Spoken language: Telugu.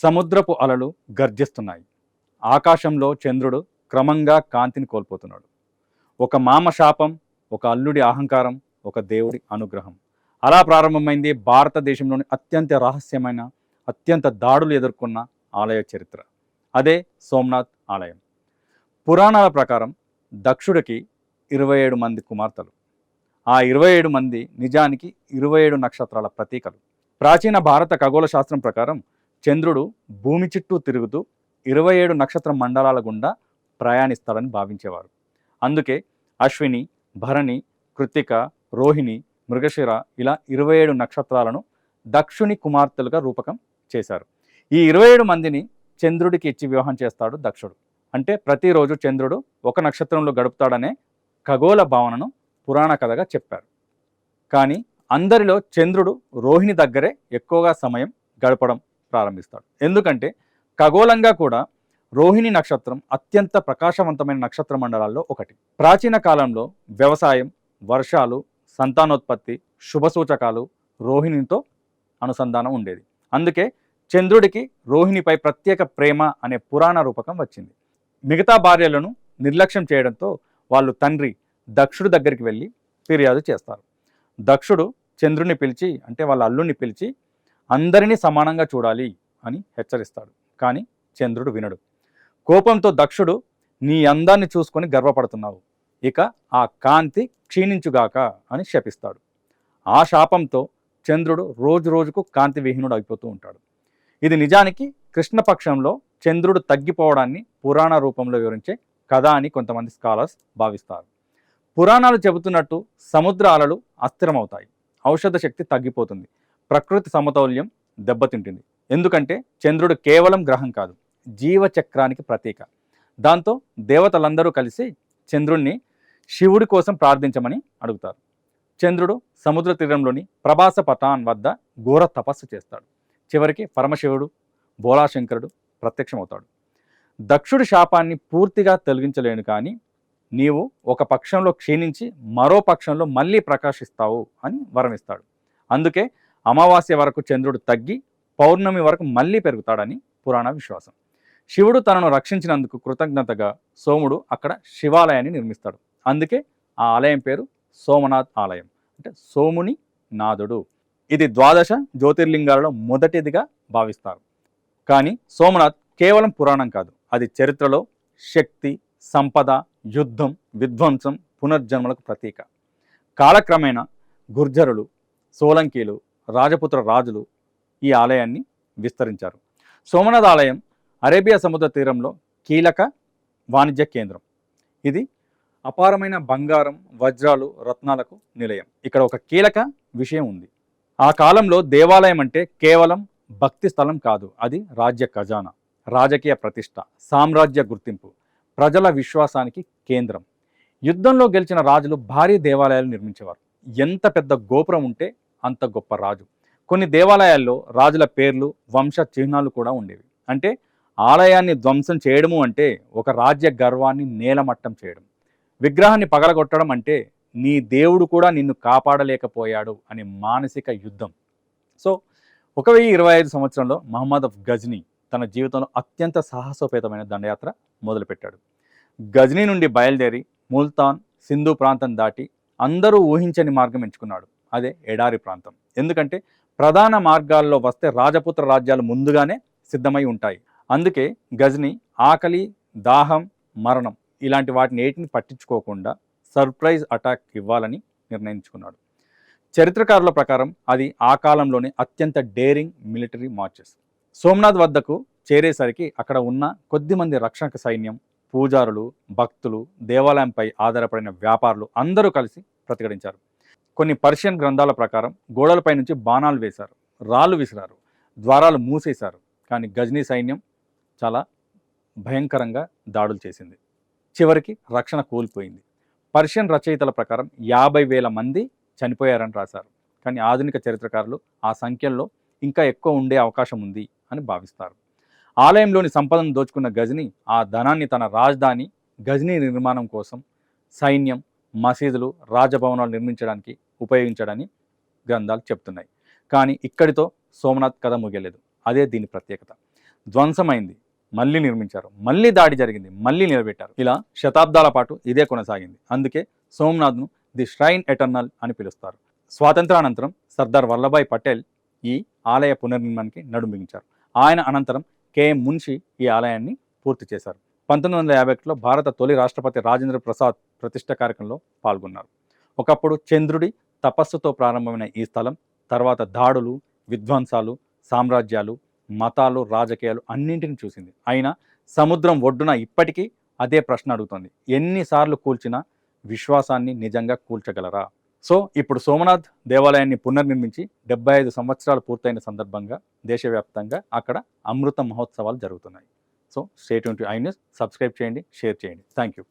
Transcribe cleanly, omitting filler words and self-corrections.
సముద్రపు అలలు గర్జిస్తున్నాయి. ఆకాశంలో చంద్రుడు క్రమంగా కాంతిని కోల్పోతున్నాడు. ఒక మామ శాపం, ఒక అల్లుడి అహంకారం, ఒక దేవుడి అనుగ్రహం. అలా ప్రారంభమైంది భారతదేశంలోని అత్యంత రహస్యమైన, అత్యంత దాడులు ఎదుర్కొన్న ఆలయ చరిత్ర. అదే సోమనాథ్ ఆలయం. పురాణాల ప్రకారం దక్షుడికి 27 మంది కుమార్తెలు. ఆ 27 మంది నిజానికి 27 నక్షత్రాల ప్రతీకలు. ప్రాచీన భారత ఖగోళ శాస్త్రం ప్రకారం చంద్రుడు భూమి చుట్టూ తిరుగుతూ 27 నక్షత్ర మండలాల గుండా ప్రయాణిస్తాడని భావించేవారు. అందుకే అశ్విని, భరణి, కృత్తిక, రోహిణి, మృగశిర ఇలా 27 నక్షత్రాలను దక్షుని కుమార్తెలుగా రూపకం చేశారు. ఈ 27 మందిని చంద్రుడికి ఇచ్చి వివాహం చేస్తాడు దక్షుడు. అంటే ప్రతిరోజు చంద్రుడు ఒక నక్షత్రంలో గడుపుతాడనే ఖగోళ భావనను పురాణ కథగా చెప్పారు. కానీ అందరిలో చంద్రుడు రోహిణి దగ్గరే ఎక్కువగా సమయం గడపడం ప్రారంభిస్తాడు. ఎందుకంటే ఖగోళంగా కూడా రోహిణి నక్షత్రం అత్యంత ప్రకాశవంతమైన నక్షత్ర మండలాల్లో ఒకటి. ప్రాచీన కాలంలో వ్యవసాయం, వర్షాలు, సంతానోత్పత్తి, శుభసూచకాలు రోహిణితో అనుసంధానం ఉండేది. అందుకే చంద్రుడికి రోహిణిపై ప్రత్యేక ప్రేమ అనే పురాణ రూపకం వచ్చింది. మిగతా భార్యలను నిర్లక్ష్యం చేయడంతో వాళ్ళు తండ్రి దక్షుడి దగ్గరికి వెళ్ళి ఫిర్యాదు చేస్తారు. దక్షుడు చంద్రుని పిలిచి, అంటే వాళ్ళ అల్లుడిని పిలిచి అందరినీ సమానంగా చూడాలి అని హెచ్చరిస్తాడు. కానీ చంద్రుడు వినడు. కోపంతో దక్షుడు, నీ అందాన్ని చూసుకొని గర్వపడుతున్నావు, ఇక ఆ కాంతి క్షీణించుగాక అని శపిస్తాడు. ఆ శాపంతో చంద్రుడు రోజు రోజుకు కాంతి విహీనుడు అయిపోతూ ఉంటాడు. ఇది నిజానికి కృష్ణపక్షంలో చంద్రుడు తగ్గిపోవడాన్ని పురాణ రూపంలో వివరించే కథ అని కొంతమంది స్కాలర్స్ భావిస్తారు. పురాణాలు చెబుతున్నట్టు సముద్ర అలలు అస్థిరమవుతాయి, ఔషధ శక్తి తగ్గిపోతుంది, ప్రకృతి సమతౌల్యం దెబ్బతింటుంది. ఎందుకంటే చంద్రుడు కేవలం గ్రహం కాదు, జీవచక్రానికి ప్రతీక. దాంతో దేవతలందరూ కలిసి చంద్రుణ్ణి శివుడి కోసం ప్రార్థించమని అడుగుతారు. చంద్రుడు సముద్ర తీరంలోని ప్రభాస పటాన్ వద్ద ఘోర తపస్సు చేస్తాడు. చివరికి పరమశివుడు, బోళాశంకరుడు ప్రత్యక్షమవుతాడు. దక్షుడి శాపాన్ని పూర్తిగా తొలగించలేను, కానీ నీవు ఒక పక్షంలో క్షీణించి మరో పక్షంలో మళ్ళీ ప్రకాశిస్తావు అని వరమిస్తాడు. అందుకే అమావాస్య వరకు చంద్రుడు తగ్గి పౌర్ణమి వరకు మళ్ళీ పెరుగుతాడని పురాణ విశ్వాసం. శివుడు తనను రక్షించినందుకు కృతజ్ఞతగా సోముడు అక్కడ శివాలయాన్ని నిర్మిస్తాడు. అందుకే ఆ ఆలయం పేరు సోమనాథ్ ఆలయం, అంటే సోముని నాథుడు. ఇది 12 జ్యోతిర్లింగాలలో మొదటిదిగా భావిస్తారు. కానీ సోమనాథ్ కేవలం పురాణం కాదు, అది చరిత్రలో శక్తి, సంపద, యుద్ధం, విధ్వంసం, పునర్జన్మలకు ప్రతీక. కాలక్రమేణా గుర్జరులు, సోలంకీలు, రాజపుత్ర రాజులు ఈ ఆలయాన్ని విస్తరించారు. సోమనాథ్ ఆలయం అరేబియా సముద్ర తీరంలో కీలక వాణిజ్య కేంద్రం. ఇది అపారమైన బంగారం, వజ్రాలు, రత్నాలకు నిలయం. ఇక్కడ ఒక కీలక విషయం ఉంది. ఆ కాలంలో దేవాలయం అంటే కేవలం భక్తి స్థలం కాదు, అది రాజ్య ఖజానా, రాజకీయ ప్రతిష్ట, సామ్రాజ్య గుర్తింపు, ప్రజల విశ్వాసానికి కేంద్రం. యుద్ధంలో గెలిచిన రాజులు భారీ దేవాలయాలు నిర్మించేవారు. ఎంత పెద్ద గోపురం ఉంటే అంత గొప్ప రాజు. కొన్ని దేవాలయాల్లో రాజుల పేర్లు, వంశ చిహ్నాలు కూడా ఉండేవి. అంటే ఆలయాన్ని ధ్వంసం చేయడము అంటే ఒక రాజ్య గర్వాన్ని నేలమట్టం చేయడం. విగ్రహాన్ని పగలగొట్టడం అంటే నీ దేవుడు కూడా నిన్ను కాపాడలేకపోయాడు అనే మానసిక యుద్ధం. సో 1025 సంవత్సరంలో మహమ్మద్ ఆఫ్ గజ్నీ తన జీవితంలో అత్యంత సాహసోపేతమైన దండయాత్ర మొదలుపెట్టాడు. గజ్నీ నుండి బయలుదేరి ముల్తాన్, సింధు ప్రాంతం దాటి అందరూ ఊహించని మార్గం ఎంచుకున్నాడు. అదే ఎడారి ప్రాంతం. ఎందుకంటే ప్రధాన మార్గాల్లో వస్తే రాజపుత్ర రాజ్యాలు ముందుగానే సిద్ధమై ఉంటాయి. అందుకే గజ్నీ ఆకలి, దాహం, మరణం ఇలాంటి వాటిని ఏటిని పట్టించుకోకుండా సర్ప్రైజ్ అటాక్ ఇవ్వాలని నిర్ణయించుకున్నాడు. చరిత్రకారుల ప్రకారం అది ఆ కాలంలోనే అత్యంత డేరింగ్ మిలిటరీ మార్చెస్. సోమనాథ్ వద్దకు చేరేసరికి అక్కడ ఉన్న కొద్దిమంది రక్షక సైన్యం, పూజారులు, భక్తులు, దేవాలయంపై ఆధారపడిన వ్యాపారులు అందరూ కలిసి ప్రతిఘటించారు. కొన్ని పర్షియన్ గ్రంథాల ప్రకారం గోడలపై నుంచి బాణాలు వేశారు, రాళ్ళు విసిరారు, ద్వారాలు మూసేశారు. కానీ గజ్నీ సైన్యం చాలా భయంకరంగా దాడులు చేసింది. చివరికి రక్షణ కోల్పోయింది. పర్షియన్ రచయితల ప్రకారం 50,000 మంది చనిపోయారని రాశారు. కానీ ఆధునిక చరిత్రకారులు ఆ సంఖ్యల్లో ఇంకా ఎక్కువ ఉండే అవకాశం ఉంది అని భావిస్తారు. ఆలయంలోని సంపదను దోచుకున్న గజ్నీ ఆ ధనాన్ని తన రాజధాని గజ్నీ నిర్మాణం కోసం, సైన్యం, మసీదులు, రాజభవనాలు నిర్మించడానికి ఉపయోగించడని గ్రంథాలు చెప్తున్నాయి. కానీ ఇక్కడితో సోమనాథ్ కథ ముగియలేదు. అదే దీని ప్రత్యేకత. ధ్వంసమైంది, మళ్ళీ నిర్మించారు, మళ్ళీ దాడి జరిగింది, మళ్ళీ నిలబెట్టారు. ఇలా శతాబ్దాల పాటు ఇదే కొనసాగింది. అందుకే సోమనాథ్ను ది ష్రైన్ ఎటర్నల్ అని పిలుస్తారు. స్వాతంత్రానంతరం సర్దార్ వల్లభాయ్ పటేల్ ఈ ఆలయ పునర్నిర్మాణానికి నడుం బిగించారు. ఆయన అనంతరం కేఎం మున్షి ఈ ఆలయాన్ని పూర్తి చేశారు. 1951లో భారత తొలి రాష్ట్రపతి రాజేంద్ర ప్రసాద్ ప్రతిష్ఠ కార్యక్రమంలో పాల్గొన్నారు. ఒకప్పుడు చంద్రుడి తపస్సుతో ప్రారంభమైన ఈ స్థలం తర్వాత దాడులు, విధ్వంసాలు, సామ్రాజ్యాలు, మతాలు, రాజకీయాలు అన్నింటిని చూసింది. అయినా సముద్రం ఒడ్డున ఇప్పటికీ అదే ప్రశ్న అడుగుతోంది: ఎన్నిసార్లు కూల్చినా విశ్వాసాన్ని నిజంగా కూల్చగలరా? సో ఇప్పుడు సోమనాథ్ దేవాలయాన్ని పునర్నిర్మించి 75 సంవత్సరాలు పూర్తయిన సందర్భంగా దేశవ్యాప్తంగా అక్కడ అమృత మహోత్సవాలు జరుగుతున్నాయి. So stay tune to I news, subscribe చేయండి, షేర్ చేయండి. Thank you.